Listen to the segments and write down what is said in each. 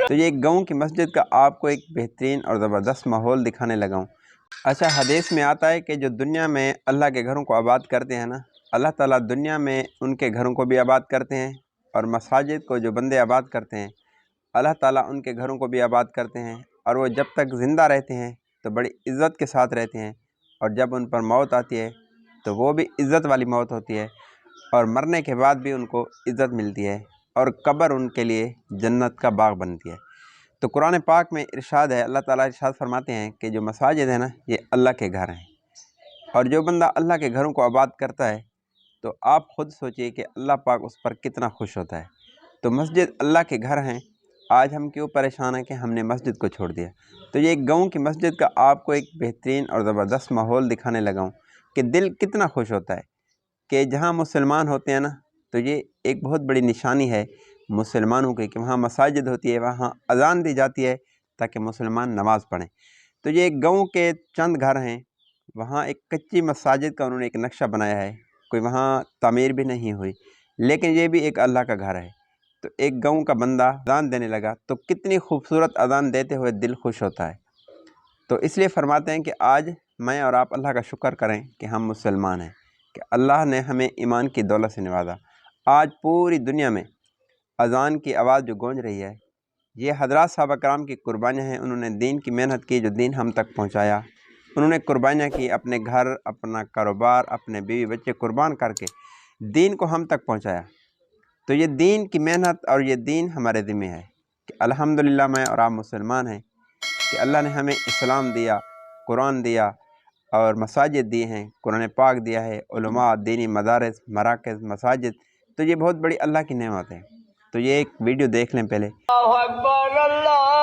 تو یہ ایک گاؤں کی مسجد کا آپ کو ایک بہترین اور زبردست ماحول دکھانے لگا ہوں۔ اچھا، حدیث میں آتا ہے کہ جو دنیا میں اللہ کے گھروں کو آباد کرتے ہیں نا، اللہ تعالیٰ دنیا میں ان کے گھروں کو بھی آباد کرتے ہیں، اور مساجد کو جو بندے آباد کرتے ہیں اللہ تعالیٰ ان کے گھروں کو بھی آباد کرتے ہیں، اور وہ جب تک زندہ رہتے ہیں تو بڑی عزت کے ساتھ رہتے ہیں، اور جب ان پر موت آتی ہے تو وہ بھی عزت والی موت ہوتی ہے، اور مرنے کے بعد بھی ان کو عزت ملتی ہے، اور قبر ان کے لیے جنت کا باغ بنتی ہے۔ تو قرآن پاک میں ارشاد ہے، اللہ تعالیٰ ارشاد فرماتے ہیں کہ جو مساجد ہیں نا، یہ اللہ کے گھر ہیں، اور جو بندہ اللہ کے گھروں کو آباد کرتا ہے تو آپ خود سوچئے کہ اللہ پاک اس پر کتنا خوش ہوتا ہے۔ تو مسجد اللہ کے گھر ہیں، آج ہم کیوں پریشان ہیں کہ ہم نے مسجد کو چھوڑ دیا۔ تو یہ ایک گاؤں کی مسجد کا آپ کو ایک بہترین اور زبردست ماحول دکھانے لگا ہوں کہ دل کتنا خوش ہوتا ہے کہ جہاں مسلمان ہوتے ہیں نا، تو یہ ایک بہت بڑی نشانی ہے مسلمانوں کی کہ وہاں مساجد ہوتی ہے، وہاں اذان دی جاتی ہے تاکہ مسلمان نماز پڑھیں۔ تو یہ ایک گاؤں کے چند گھر ہیں، وہاں ایک کچی مساجد کا انہوں نے ایک نقشہ بنایا ہے، کوئی وہاں تعمیر بھی نہیں ہوئی، لیکن یہ بھی ایک اللہ کا گھر ہے۔ تو ایک گاؤں کا بندہ اذان دینے لگا تو کتنی خوبصورت اذان دیتے ہوئے دل خوش ہوتا ہے۔ تو اس لیے فرماتے ہیں کہ آج میں اور آپ اللہ کا شکر کریں کہ ہم مسلمان ہیں، کہ اللہ نے ہمیں ایمان کی دولت سے نوازا۔ آج پوری دنیا میں اذان کی آواز جو گونج رہی ہے، یہ حضرات صحابہ کرام کی قربانیاں ہیں۔ انہوں نے دین کی محنت کی، جو دین ہم تک پہنچایا۔ انہوں نے قربانیاں کی، اپنے گھر، اپنا کاروبار، اپنے بیوی بچے قربان کر کے دین کو ہم تک پہنچایا۔ تو یہ دین کی محنت اور یہ دین ہمارے ذمہ ہے کہ الحمدللہ میں اور آپ مسلمان ہیں کہ اللہ نے ہمیں اسلام دیا، قرآن دیا، اور مساجد دی ہیں، قرآن پاک دیا ہے، علماء، دینی مدارس، مراکز، مساجد۔ تو یہ بہت بڑی اللہ کی نعمت ہے۔ تو یہ ایک ویڈیو دیکھ لیں پہلے۔ اللہ اکبر، اللہ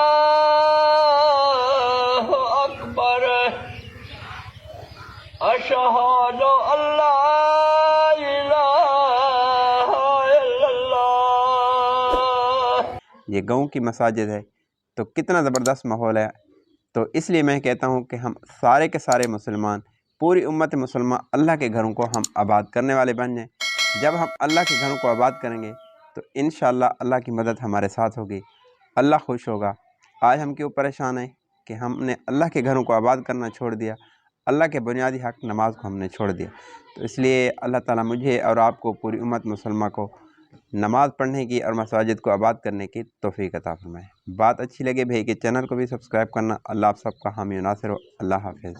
اکبر، اشہد ان لا الہ الا اللہ۔ یہ گاؤں کی مساجد ہے تو کتنا زبردست ماحول ہے۔ تو اس لیے میں کہتا ہوں کہ ہم سارے کے سارے مسلمان، پوری امت مسلمہ اللہ کے گھروں کو ہم آباد کرنے والے بن جائیں۔ جب ہم اللہ کے گھروں کو آباد کریں گے تو انشاءاللہ اللہ کی مدد ہمارے ساتھ ہوگی، اللہ خوش ہوگا۔ آج ہم کیوں پریشان ہیں کہ ہم نے اللہ کے گھروں کو آباد کرنا چھوڑ دیا، اللہ کے بنیادی حق نماز کو ہم نے چھوڑ دیا۔ تو اس لیے اللہ تعالیٰ مجھے اور آپ کو، پوری امت مسلمہ کو، نماز پڑھنے کی اور مساجد کو آباد کرنے کی توفیق عطا فرمائے۔ بات اچھی لگے بھائی کہ چینل کو بھی سبسکرائب کرنا۔ اللہ آپ سب کا حامی و ناصر ہو۔ اللہ حافظ۔